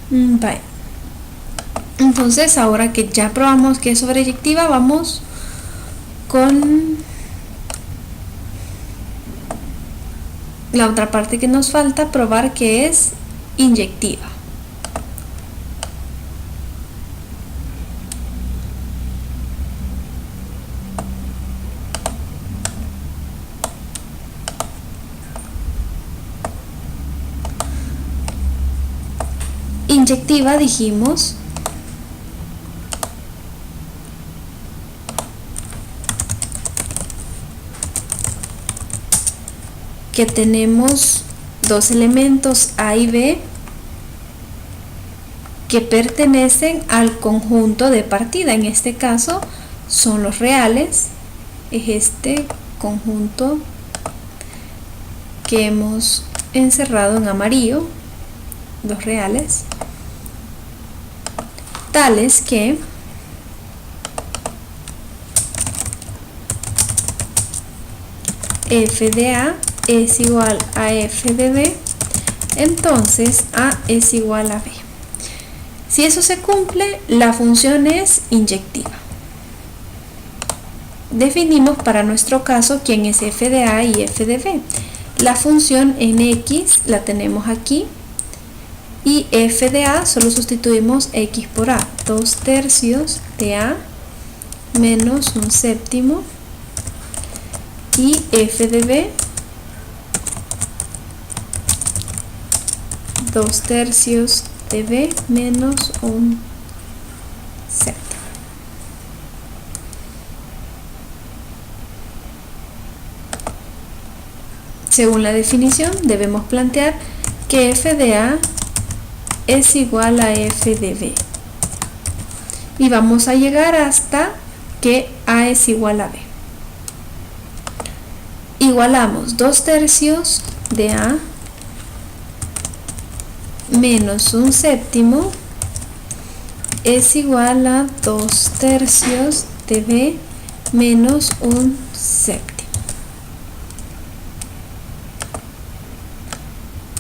Vale. Entonces, ahora que ya probamos que es sobreyectiva, vamos con la otra parte que nos falta, probar que es inyectiva. Inyectiva dijimos que tenemos dos elementos A y B que pertenecen al conjunto de partida. En este caso son los reales, es este conjunto que hemos encerrado en amarillo, los reales, tales que f de A es igual a f de B, entonces A es igual a B. Si eso se cumple, la función es inyectiva. Definimos para nuestro caso quién es f de A y f de B. La función en x la tenemos aquí y f de A solo sustituimos x por A, 2/3 de A menos 1/7 y f de B 2/3 de B menos 1/7. Según la definición, debemos plantear que f de A es igual a f de B. Y vamos a llegar hasta que A es igual a B. Igualamos 2/3 de A menos 1/7 es igual a 2/3 de B menos 1/7.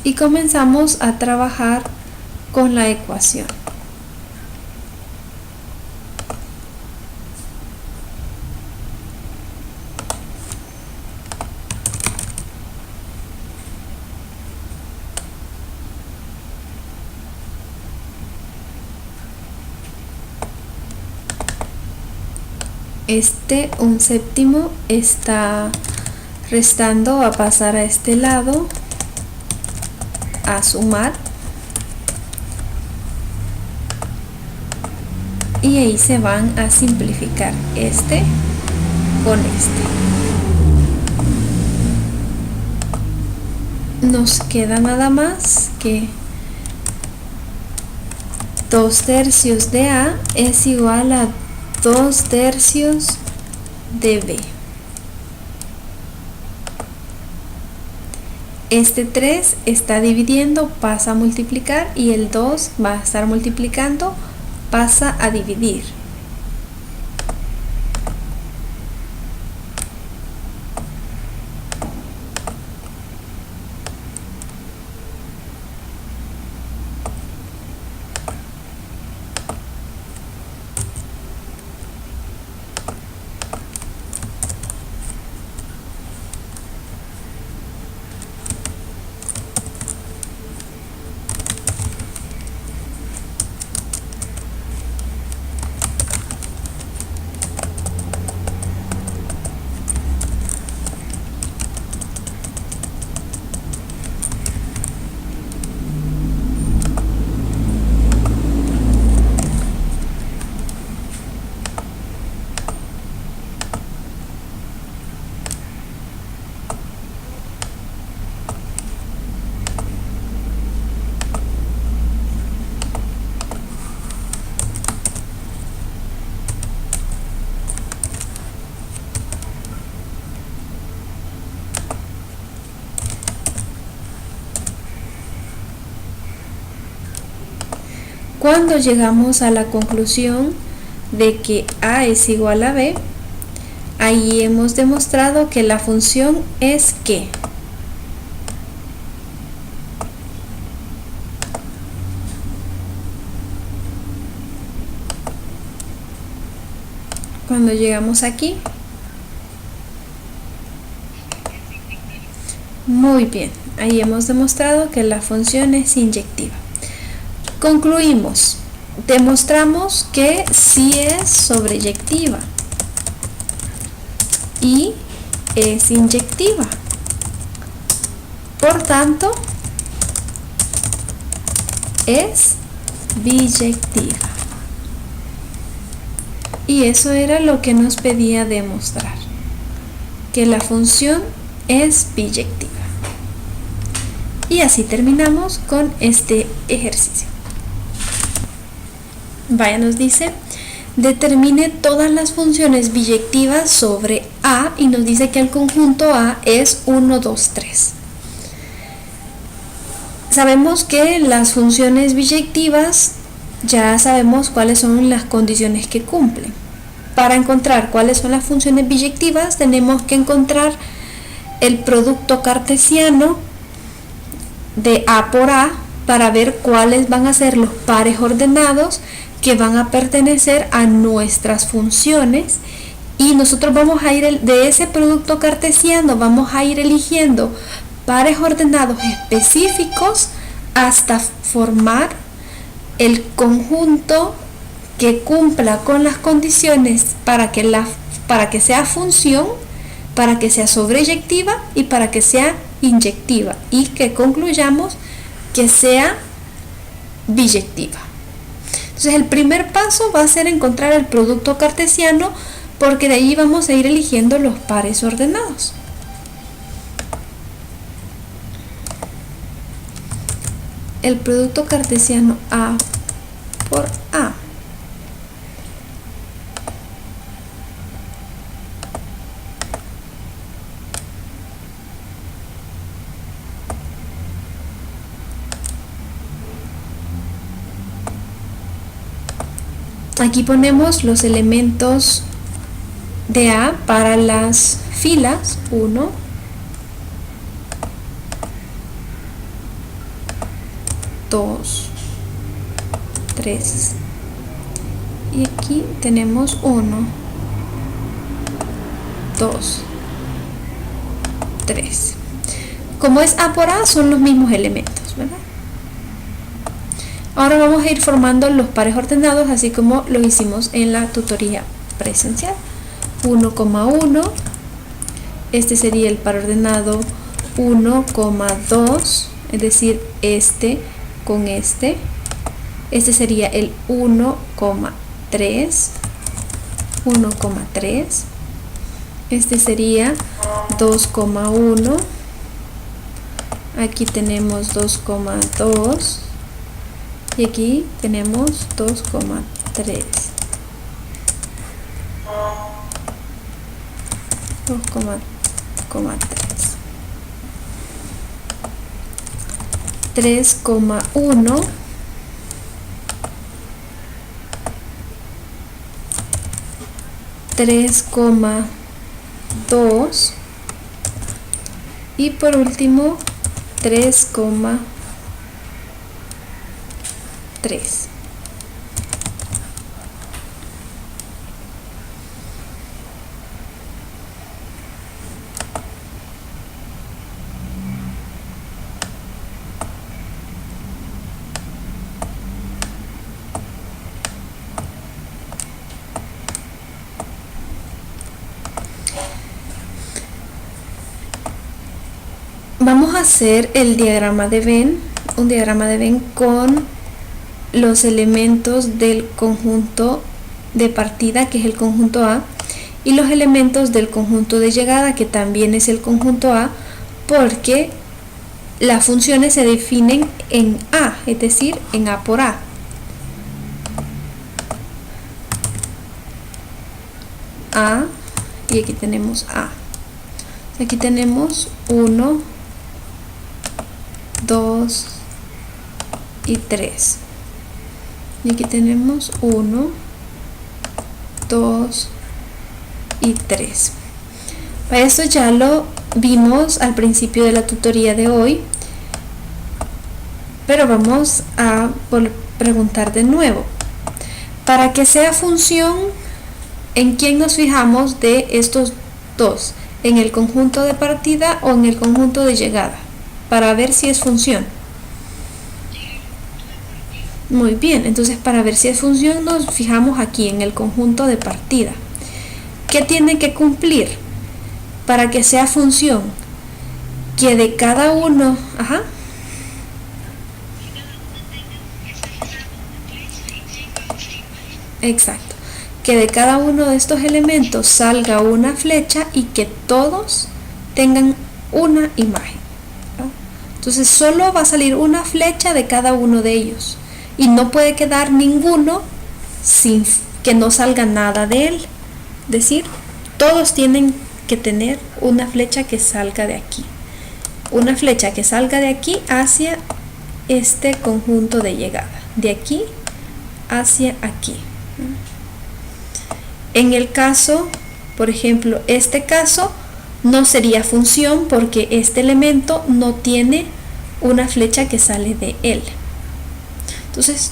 Y comenzamos a trabajar con la ecuación. Este 1/7 está restando, va a pasar a este lado a sumar y ahí se van a simplificar este con este. Nos queda nada más que 2/3 de A es igual a 2/3 de B. Este 3 está dividiendo, pasa a multiplicar, y el 2 va a estar multiplicando, pasa a dividir. Cuando llegamos a la conclusión de que A es igual a B, ahí hemos demostrado que la función es ¿qué? Cuando llegamos aquí, muy bien, ahí hemos demostrado que la función es inyectiva. Concluimos, demostramos que sí es sobreyectiva y es inyectiva. Por tanto, es biyectiva. Y eso era lo que nos pedía demostrar, que la función es biyectiva. Y así terminamos con este ejercicio. Vaya, nos dice, determine todas las funciones biyectivas sobre A y nos dice que el conjunto A es 1, 2, 3. Sabemos que las funciones biyectivas ya sabemos cuáles son las condiciones que cumplen. Para encontrar cuáles son las funciones biyectivas tenemos que encontrar el producto cartesiano de A por A para ver cuáles van a ser los pares ordenados que van a pertenecer a nuestras funciones, y nosotros vamos a ir de ese producto cartesiano vamos a ir eligiendo pares ordenados específicos hasta formar el conjunto que cumpla con las condiciones para que sea función, para que sea sobreyectiva y para que sea inyectiva, y que concluyamos que sea biyectiva. Entonces el primer paso va a ser encontrar el producto cartesiano, porque de ahí vamos a ir eligiendo los pares ordenados. El producto cartesiano A por A. Aquí ponemos los elementos de A para las filas 1, 2, 3, y aquí tenemos 1, 2, 3. Como es A por A, son los mismos elementos, ¿verdad? Ahora vamos a ir formando los pares ordenados, así como lo hicimos en la tutoría presencial. 1,1, este sería el par ordenado 1,2, es decir, este con este sería el 1,3, 1,3, este sería 2,1, aquí tenemos 2,2 y aquí tenemos 2,3. 2,3. 3,1, 3,2 y por último 3,3. Vamos a hacer el diagrama de Venn, un diagrama de Venn con los elementos del conjunto de partida, que es el conjunto A, y los elementos del conjunto de llegada, que también es el conjunto A, porque las funciones se definen en A, es decir, en A por A. A, y aquí tenemos A. Aquí tenemos 1, 2 y 3. Y aquí tenemos 1, 2 y 3. Para esto ya lo vimos al principio de la tutoría de hoy, pero vamos a preguntar de nuevo. Para que sea función, ¿En quién nos fijamos de estos dos? ¿En el conjunto de partida o en el conjunto de llegada? Para ver si es función. Muy bien, entonces para ver si es función nos fijamos aquí en el conjunto de partida. ¿Qué tiene que cumplir para que sea función? Que de cada uno, exacto, que de cada uno de estos elementos salga una flecha y que todos tengan una imagen, ¿no? Entonces solo va a salir una flecha de cada uno de ellos y no puede quedar ninguno sin que no salga nada de él. Es decir, todos tienen que tener una flecha que salga de aquí, una flecha que salga de aquí hacia este conjunto de llegada, de aquí hacia aquí. En el caso, por ejemplo, este caso no sería función porque este elemento no tiene una flecha que sale de él. Entonces,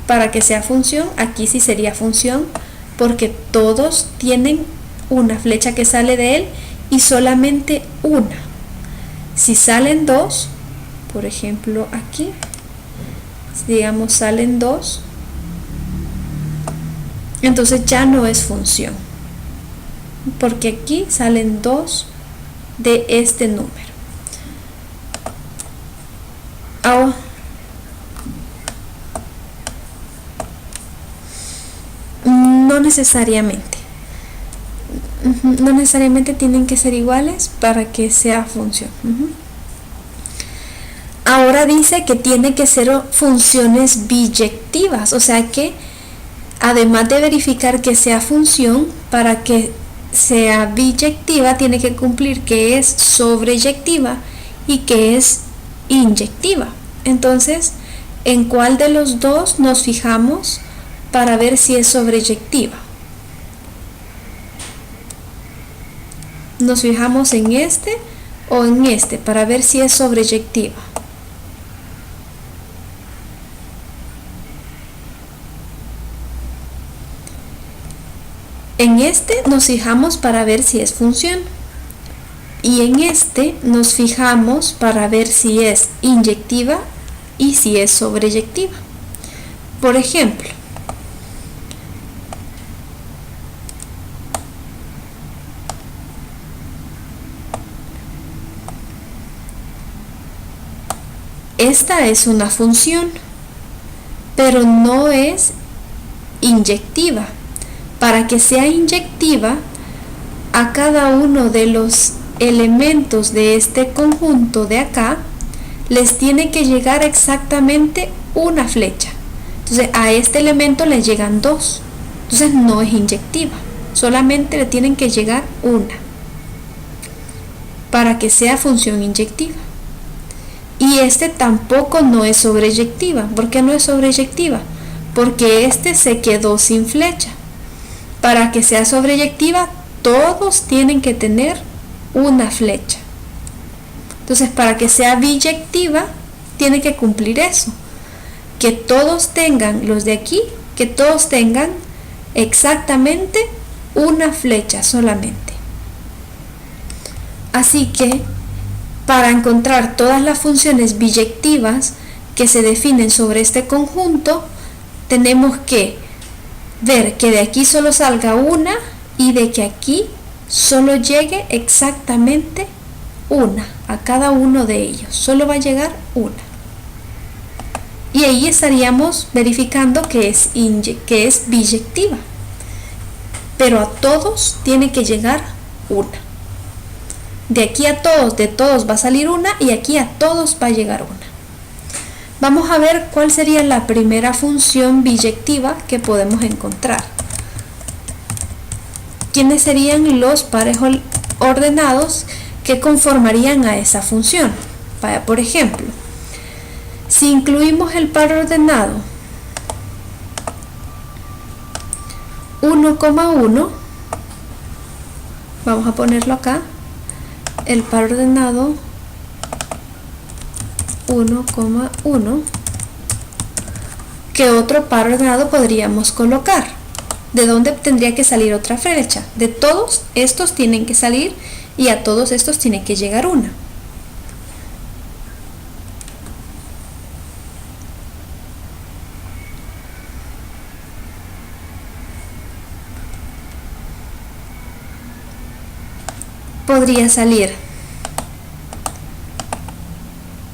para que sea función, aquí sí sería función porque todos tienen una flecha que sale de él y solamente una. Si salen dos, por ejemplo aquí, digamos salen dos, entonces ya no es función porque aquí salen dos de este número. Ahora, no necesariamente tienen que ser iguales para que sea función. Ahora dice que tiene que ser funciones biyectivas, o sea que además de verificar que sea función, para que sea biyectiva tiene que cumplir que es sobreyectiva y que es inyectiva. Entonces, ¿en cuál de los dos nos fijamos para ver si es sobreyectiva? Nos fijamos en este o en este para ver si es sobreyectiva. En este nos fijamos para ver si es función y en este nos fijamos para ver si es inyectiva y si es sobreyectiva. Por ejemplo, esta es una función, pero no es inyectiva. Para que sea inyectiva, a cada uno de los elementos de este conjunto de acá les tiene que llegar exactamente una flecha. Entonces a este elemento le llegan dos, entonces no es inyectiva, solamente le tienen que llegar una para que sea función inyectiva. Y este tampoco no es sobreyectiva. ¿Por qué no es sobreyectiva? Porque este se quedó sin flecha. Para que sea sobreyectiva, todos tienen que tener una flecha. Entonces, para que sea biyectiva, tiene que cumplir eso. Que todos tengan, los de aquí, que todos tengan exactamente una flecha solamente. Así que, para encontrar todas las funciones biyectivas que se definen sobre este conjunto, tenemos que ver que de aquí solo salga una y de que aquí solo llegue exactamente una a cada uno de ellos, solo va a llegar una y ahí estaríamos verificando que es biyectiva, pero a todos tiene que llegar una. De aquí a todos, de todos va a salir una y aquí a todos va a llegar una. Vamos a ver cuál sería la primera función biyectiva que podemos encontrar. ¿Quiénes serían los pares ordenados que conformarían a esa función? Vaya, por ejemplo, si incluimos el par ordenado 1,1, vamos a ponerlo acá, el par ordenado 1,1, ¿qué otro par ordenado podríamos colocar? ¿De dónde tendría que salir otra flecha? De todos estos tienen que salir y a todos estos tiene que llegar una. Podría salir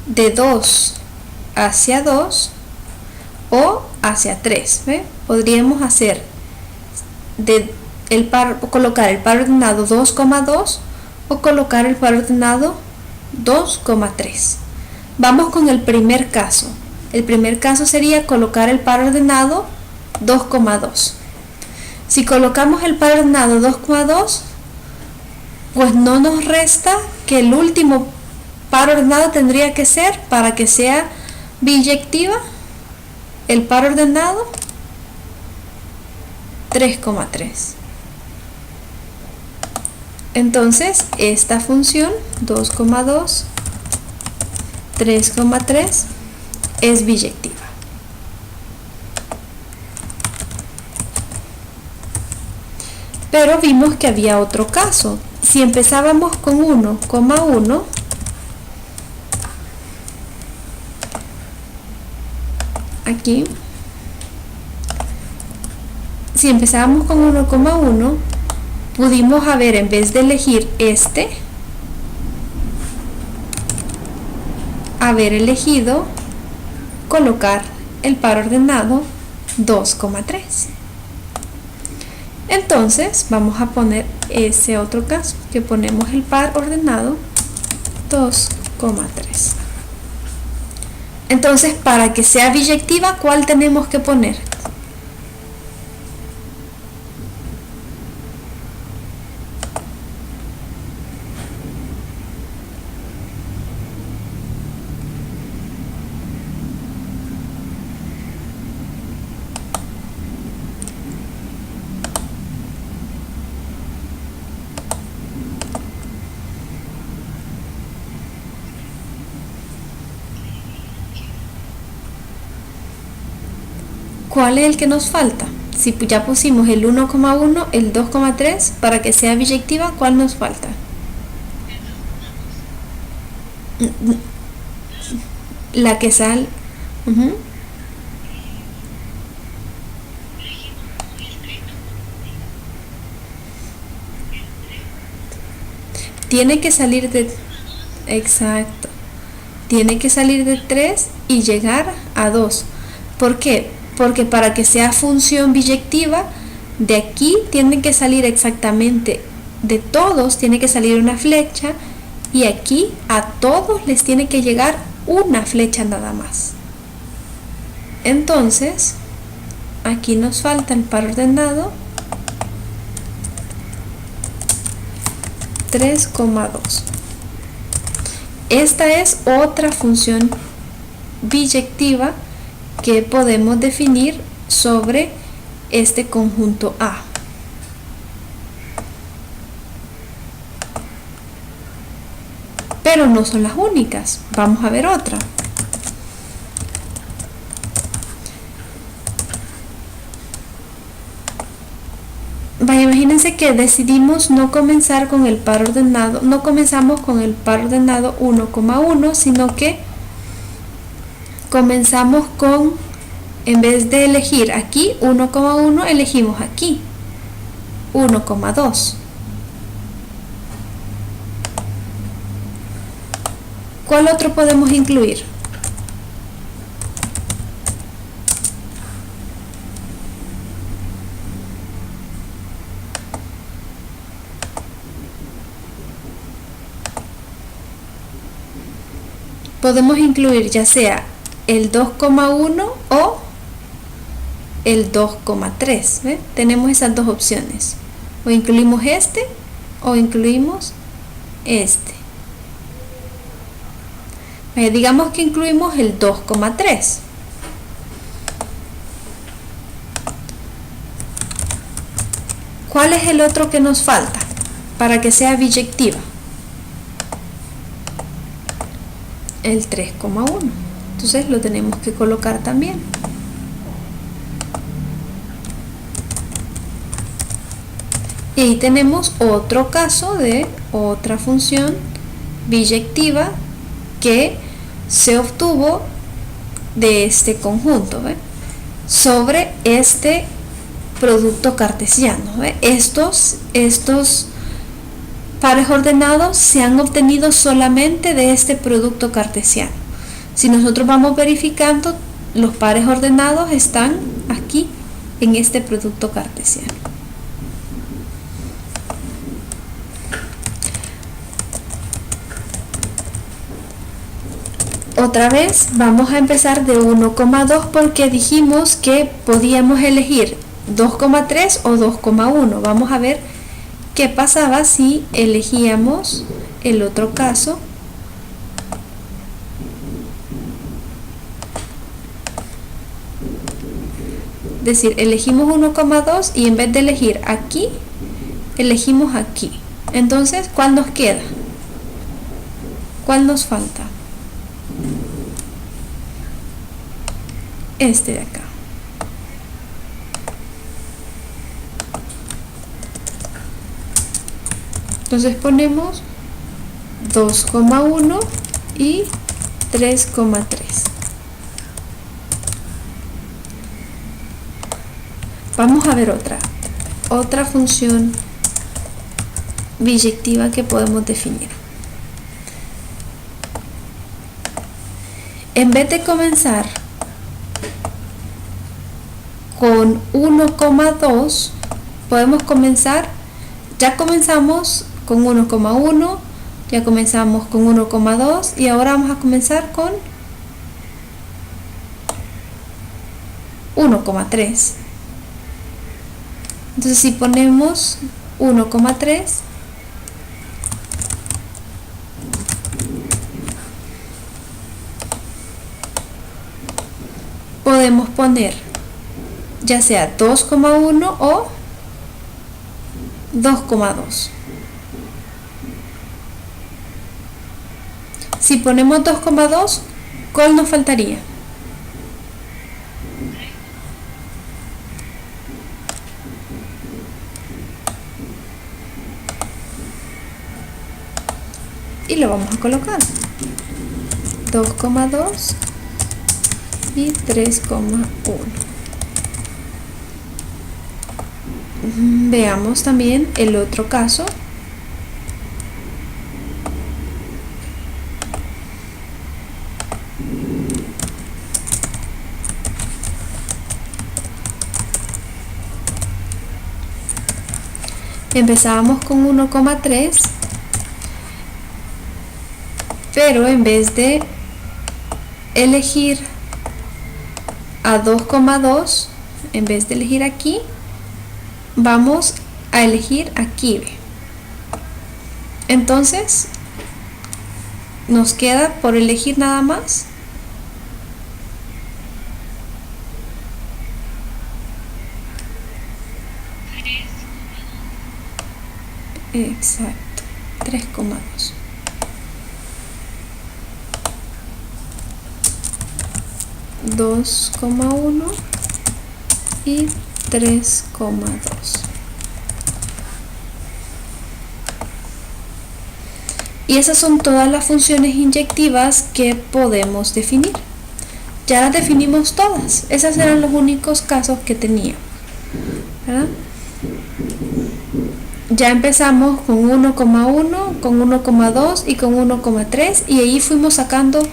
de 2 hacia 2 o hacia 3. ¿Ve? Podríamos hacer colocar el par ordenado 2,2 o colocar el par ordenado 2,3. Vamos con el primer caso. El primer caso sería colocar el par ordenado 2,2. Si colocamos el par ordenado 2,2, pues no nos resta que el último par ordenado tendría que ser, para que sea biyectiva, el par ordenado 3,3. Entonces esta función 2,2, 3,3 es biyectiva. Pero vimos que había otro caso. Si empezábamos con 1,1, aquí, si empezábamos con 1,1, pudimos haber, en vez de elegir este, haber elegido colocar el par ordenado 2,3. Entonces vamos a poner ese otro caso, que ponemos el par ordenado 2,3. Entonces, para que sea biyectiva, ¿cuál tenemos que poner? ¿Cuál es el que nos falta? Si ya pusimos el 1,1, el 2,3, para que sea biyectiva, ¿cuál nos falta? La que sale. Tiene que salir de... Exacto. Tiene que salir de 3 y llegar a 2. ¿Por qué? Porque para que sea función biyectiva, de aquí tiene que salir exactamente, de todos tiene que salir una flecha, y aquí a todos les tiene que llegar una flecha nada más. Entonces, aquí nos falta el par ordenado 3,2. Esta es otra función biyectiva que podemos definir sobre este conjunto A. Pero no son las únicas. Vamos a ver otra. Vaya, imagínense que decidimos no comenzar con el par ordenado, no comenzamos con el par ordenado 1,1, sino que comenzamos con, en vez de elegir aquí 1,1, elegimos aquí 1,2. ¿Cuál otro podemos incluir? Podemos incluir ya sea el 2,1 o el 2,3. ¿Ve? Tenemos esas dos opciones. O incluimos este o incluimos este. Digamos que incluimos el 2,3. ¿Cuál es el otro que nos falta para que sea biyectiva? El 3,1. Entonces lo tenemos que colocar también. Y ahí tenemos otro caso de otra función biyectiva que se obtuvo de este conjunto, ¿ve? Sobre este producto cartesiano, ¿ve? Estos pares ordenados se han obtenido solamente de este producto cartesiano. Si nosotros vamos verificando, los pares ordenados están aquí en este producto cartesiano. Otra vez vamos a empezar de 1,2 porque dijimos que podíamos elegir 2,3 o 2,1. Vamos a ver qué pasaba si elegíamos el otro caso. Es decir, elegimos 1,2 y en vez de elegir aquí, elegimos aquí. Entonces, ¿cuál nos queda? ¿Cuál nos falta? Este de acá. Entonces ponemos 2,1 y 3,3. Vamos a ver otra función biyectiva que podemos definir. En vez de comenzar con 1,2, podemos comenzar, ya comenzamos con 1,1, ya comenzamos con 1,2 y ahora vamos a comenzar con 1,3. Entonces si ponemos 1,3, podemos poner ya sea 2,1 o 2,2. Si ponemos 2,2, ¿cuál nos faltaría? Y lo vamos a colocar 2,2 y 3,1. Veamos también el otro caso. Empezábamos con 1,3, pero en vez de elegir a 2,2, en vez de elegir aquí, vamos a elegir aquí. Entonces nos queda por elegir nada más exacto 3,2. $2,1 y 3,2. Y esas son todas las funciones inyectivas que podemos definir. Ya las definimos todas. Esos eran los únicos casos que teníamos, ¿verdad? Ya empezamos con 1,1, con 1,2 y con 1,3 y ahí fuimos sacando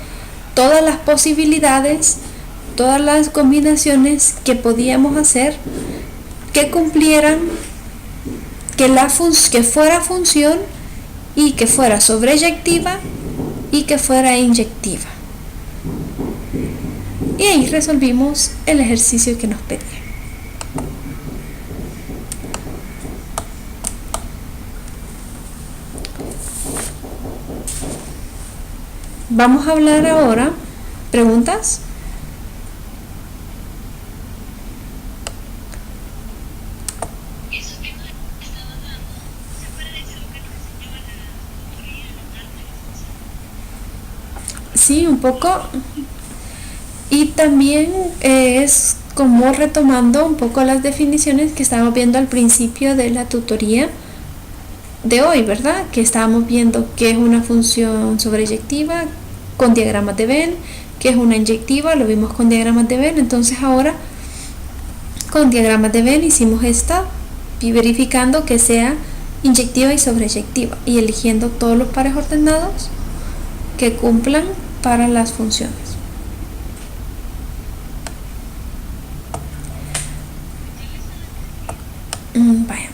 todas las posibilidades, todas las combinaciones que podíamos hacer que cumplieran, que fuera función y que fuera sobreyectiva y que fuera inyectiva. Y ahí resolvimos el ejercicio que nos pedía. Vamos a hablar ahora, ¿preguntas? Sí, un poco. Y también es como retomando un poco las definiciones que estábamos viendo al principio de la tutoría de hoy, ¿verdad? Que estábamos viendo qué es una función sobreyectiva con diagramas de Venn, qué es una inyectiva, lo vimos con diagramas de Venn. Entonces ahora con diagramas de Venn hicimos esta y verificando que sea inyectiva y sobreyectiva y eligiendo todos los pares ordenados que cumplan para las funciones. Vaya.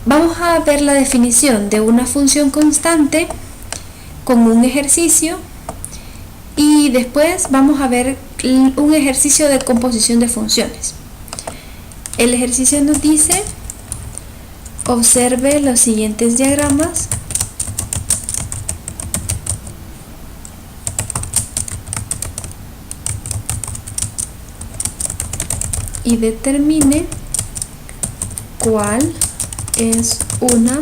Vamos a ver la definición de una función constante con un ejercicio y después vamos a ver un ejercicio de composición de funciones. El ejercicio nos dice: observe los siguientes diagramas y determine cuál es una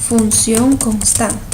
función constante.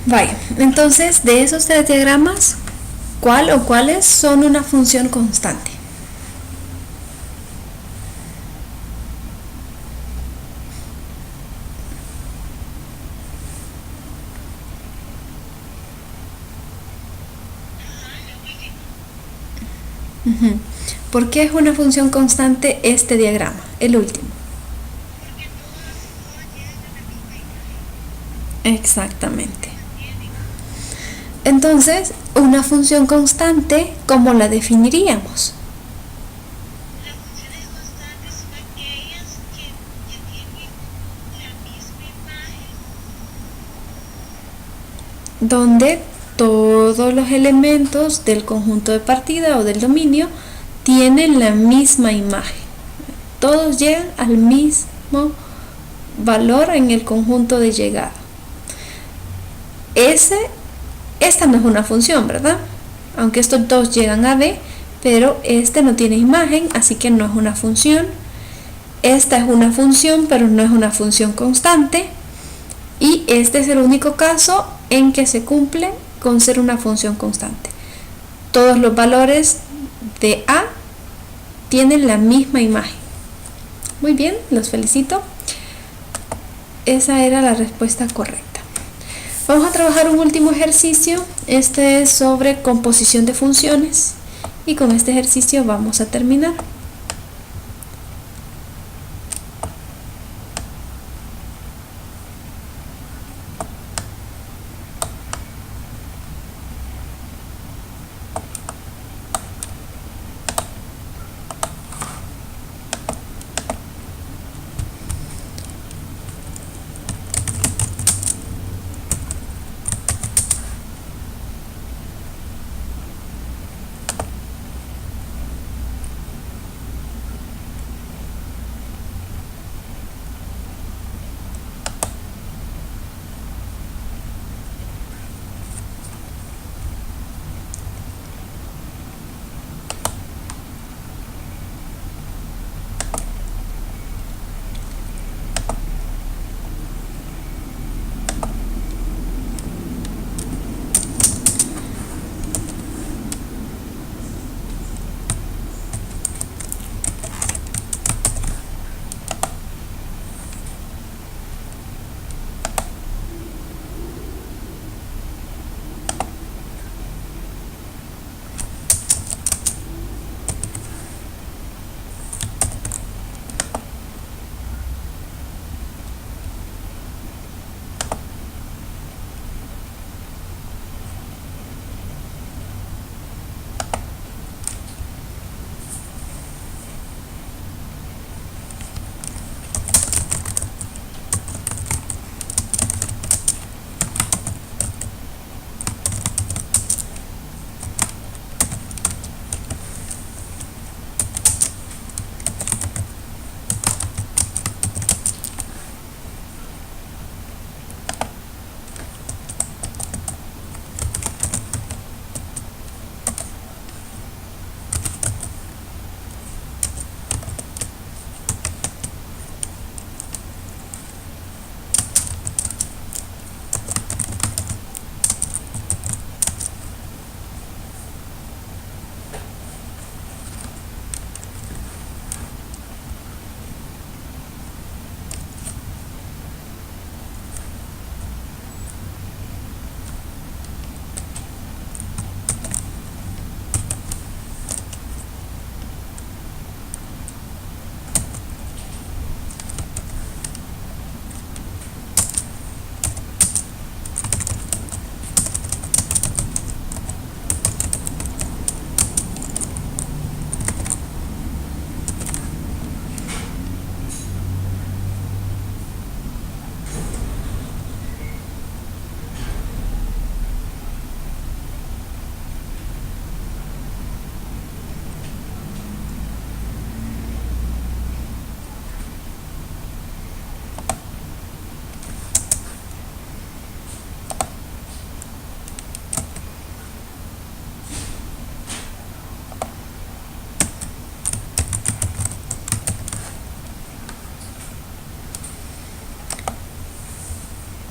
Vaya, entonces de esos tres diagramas, ¿cuál o cuáles son una función constante? ¿Por qué es una función constante este diagrama, el último? Exactamente. Entonces, una función constante, ¿cómo la definiríamos? Las funciones constantes son aquellas que tienen la misma imagen. Donde todos los elementos del conjunto de partida o del dominio tienen la misma imagen. Todos llegan al mismo valor en el conjunto de llegada. Esta no es una función, ¿verdad? aunque estos dos llegan a B, pero este no tiene imagen, así que no es una función. Esta es una función, pero no es una función constante. Y este es el único caso en que se cumple con ser una función constante. Todos los valores de A tienen la misma imagen. Muy bien, los felicito. Esa era la respuesta correcta. Vamos a trabajar un último ejercicio. Este es sobre composición de funciones. Y con este ejercicio vamos a terminar.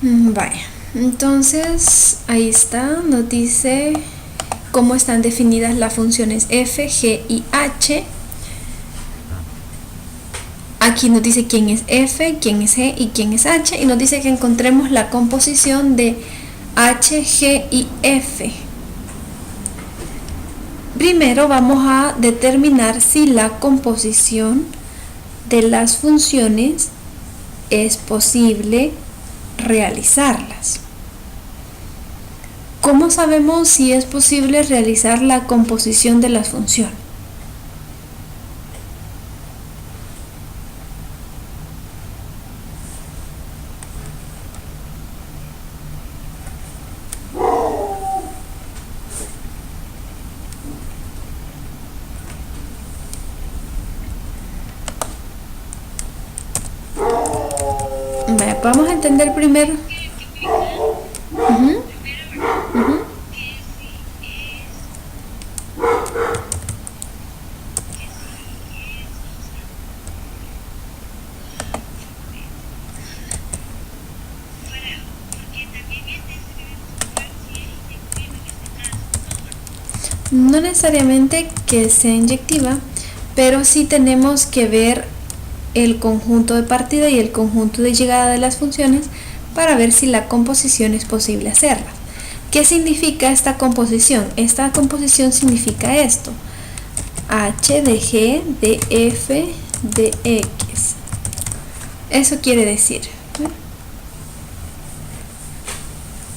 Vaya, entonces ahí está, nos dice cómo están definidas las funciones f, g y h. Aquí nos dice quién es f, quién es g y quién es h, y nos dice que encontremos la composición de h, g y f. Primero vamos a determinar si la composición de las funciones es posible realizarlas. ¿Cómo sabemos si es posible realizar la composición de las funciones? Vamos a entender primero. No necesariamente que sea inyectiva, pero sí tenemos que ver el conjunto de partida y el conjunto de llegada de las funciones para ver si la composición es posible hacerla. ¿Qué significa esta composición? Esta composición significa esto: h de g de f de x. Eso quiere decir.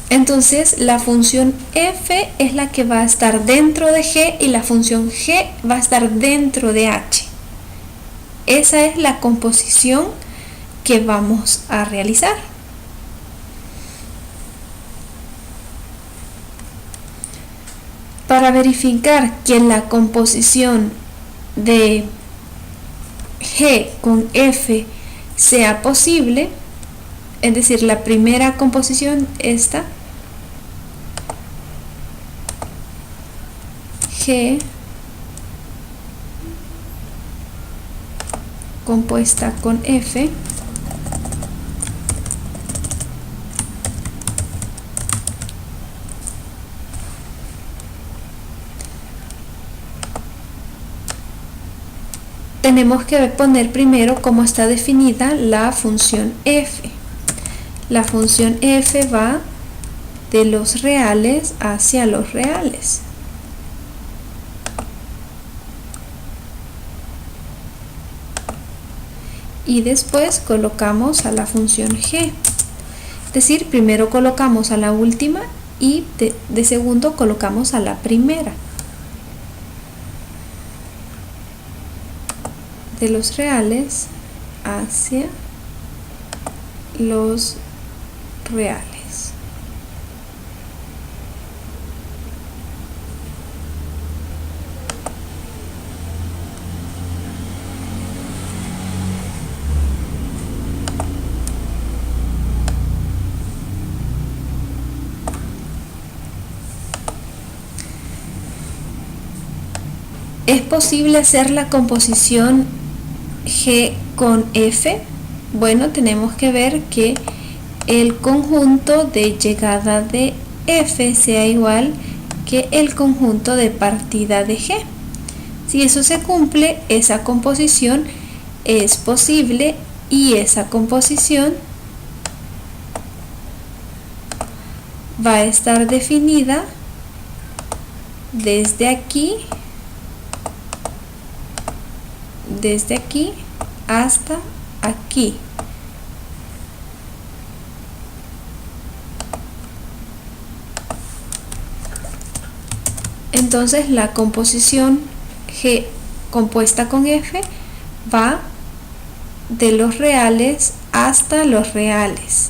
Entonces la función f es la que va a estar dentro de g y la función g va a estar dentro de h. Esa es la composición que vamos a realizar. Para verificar que la composición de g con f sea posible, es decir, la primera composición, esta, g compuesta con f, tenemos que poner primero cómo está definida la función f. La función f va de los reales hacia los reales. Y después colocamos a la función g. Es decir, primero colocamos a la última y de segundo colocamos a la primera. De los reales hacia los reales. ¿Es posible hacer la composición g con f? Bueno, tenemos que ver que el conjunto de llegada de f sea igual que el conjunto de partida de g. Si eso se cumple, esa composición es posible y esa composición va a estar definida desde aquí hasta aquí. Entonces la composición g compuesta con f va de los reales hasta los reales.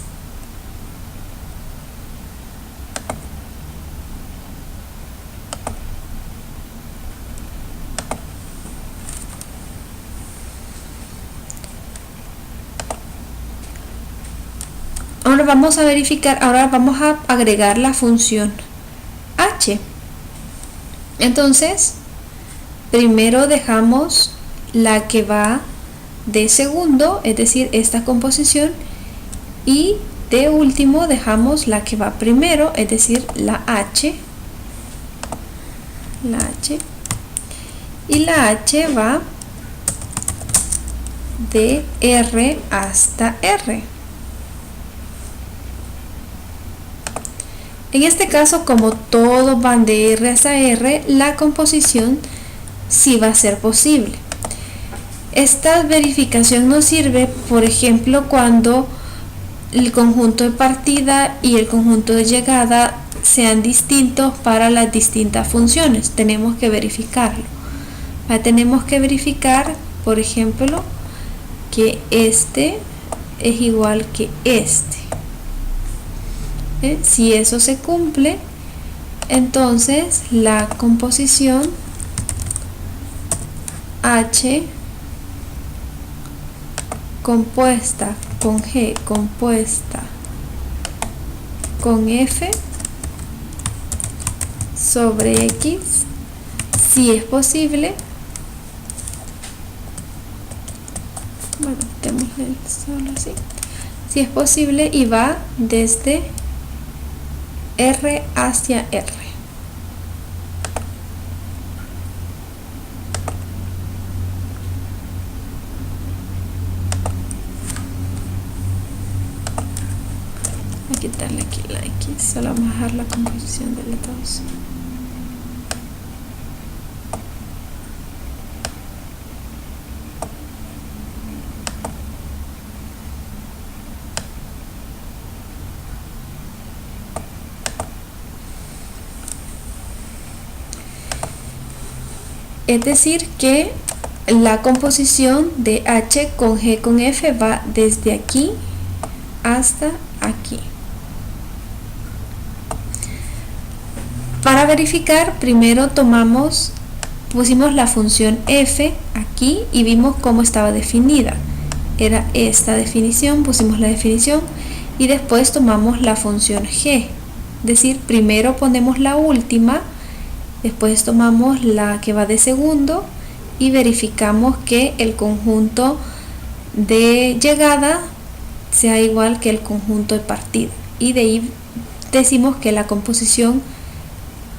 Ahora vamos a verificar, ahora vamos a agregar la función h. Entonces, primero dejamos la que va de segundo, es decir, esta composición, y de último dejamos la que va primero, es decir, la h, y la h va de r hasta r. En este caso, como todos van de R hasta R, la composición sí va a ser posible. Esta verificación nos sirve, por ejemplo, cuando el conjunto de partida y el conjunto de llegada sean distintos para las distintas funciones. Tenemos que verificarlo. Tenemos que verificar, por ejemplo, que este es igual que este. Si eso se cumple, entonces la composición h compuesta con g compuesta con f sobre x, si es posible, bueno, démosle solo así, si es posible, y va desde R hacia R. Solo vamos a dejar la composición de los dos. Es decir que la composición de H con G con F va desde aquí hasta aquí. Para verificar, primero pusimos la función f aquí y vimos cómo estaba definida. Era esta definición, pusimos la definición y después tomamos la función g. Es decir, primero ponemos la última, después tomamos la que va de segundo y verificamos que el conjunto de llegada sea igual que el conjunto de partida. Y de ahí decimos que la composición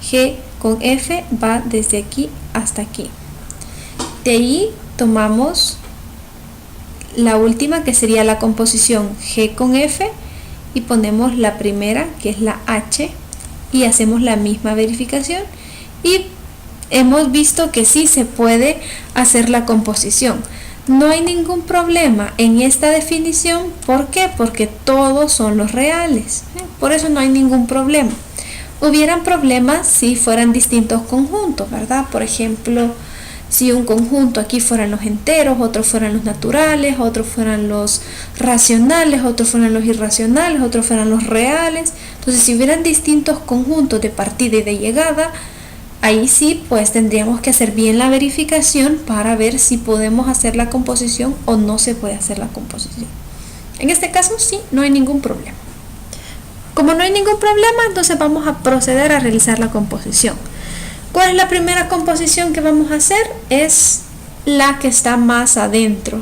G con F va desde aquí hasta aquí. De ahí tomamos la última, que sería la composición G con F, y ponemos la primera, que es la H, y hacemos la misma verificación y hemos visto que sí se puede hacer la composición. No hay ningún problema en esta definición. ¿Por qué? Porque todos son los reales. Por eso no hay ningún problema. Hubieran problemas si fueran distintos conjuntos, ¿verdad? Por ejemplo, si un conjunto aquí fueran los enteros, otros fueran los naturales, otros fueran los racionales, otros fueran los irracionales, otros fueran los reales. Entonces, si hubieran distintos conjuntos de partida y de llegada, ahí sí, pues tendríamos que hacer bien la verificación para ver si podemos hacer la composición o no se puede hacer la composición. En este caso sí, no hay ningún problema. Como no hay ningún problema, entonces vamos a proceder a realizar la composición. ¿Cuál es la primera composición que vamos a hacer? Es la que está más adentro,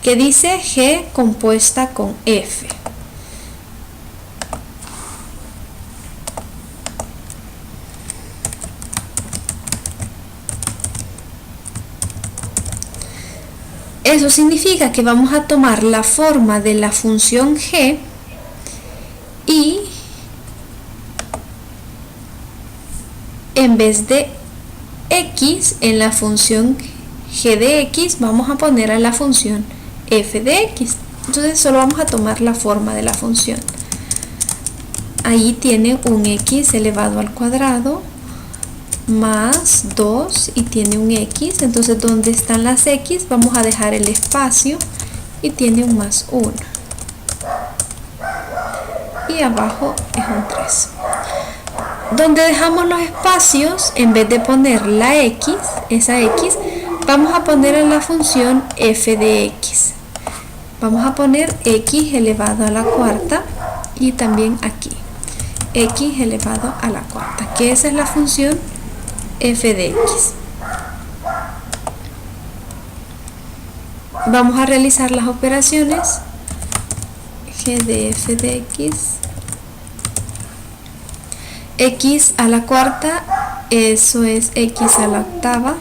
que dice G compuesta con F. Eso significa que vamos a tomar la forma de la función G y en vez de x en la función g de x vamos a poner a la función f de x. Entonces solo vamos a tomar la forma de la función. Ahí tiene un x elevado al cuadrado más 2 y tiene un x. Entonces donde están las x vamos a dejar el espacio y tiene un más 1. Y abajo es un 3. Donde dejamos los espacios, en vez de poner la x, esa x, vamos a poner en la función f de x. Vamos a poner x elevado a la cuarta y también aquí x elevado a la cuarta, que esa es la función f de x. Vamos a realizar las operaciones. G de f de x, x a la cuarta, eso es x a la octava,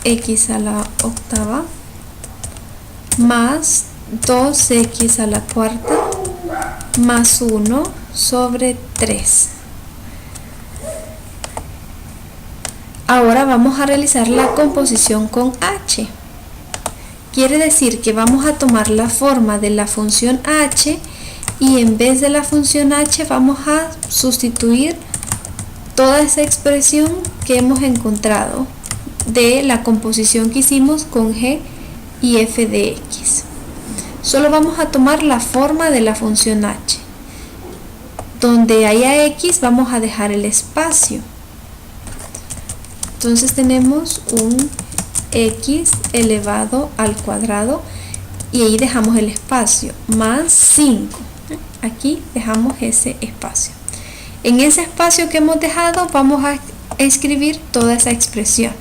x a la octava, más 2x a la cuarta, más 1 sobre 3. Ahora vamos a realizar la composición con h. Quiere decir que vamos a tomar la forma de la función h y en vez de la función h vamos a sustituir toda esa expresión que hemos encontrado de la composición que hicimos con g y f de x. Solo vamos a tomar la forma de la función h. Donde haya x vamos a dejar el espacio. Entonces tenemos un x elevado al cuadrado y ahí dejamos el espacio, más 5. Aquí dejamos ese espacio. En ese espacio que hemos dejado vamos a escribir toda esa expresión,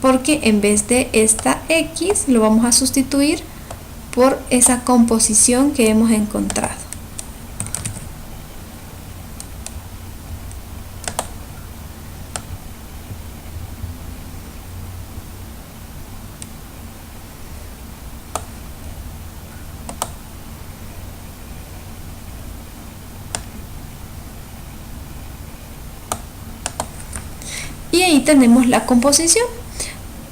porque en vez de esta x lo vamos a sustituir por esa composición que hemos encontrado. Y ahí tenemos la composición.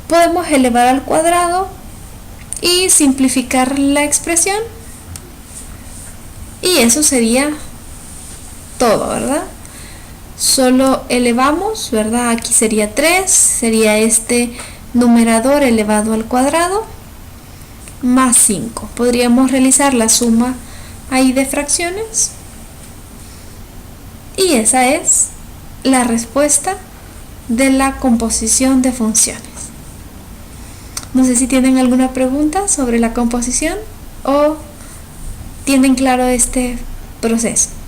Podemos elevar al cuadrado y simplificar la expresión. Y eso sería todo, ¿verdad? Solo elevamos, ¿verdad? Aquí sería 3, sería este numerador elevado al cuadrado, más 5. Podríamos realizar la suma ahí de fracciones. Y esa es la respuesta de la composición de funciones. No sé si tienen alguna pregunta sobre la composición o tienen claro este proceso.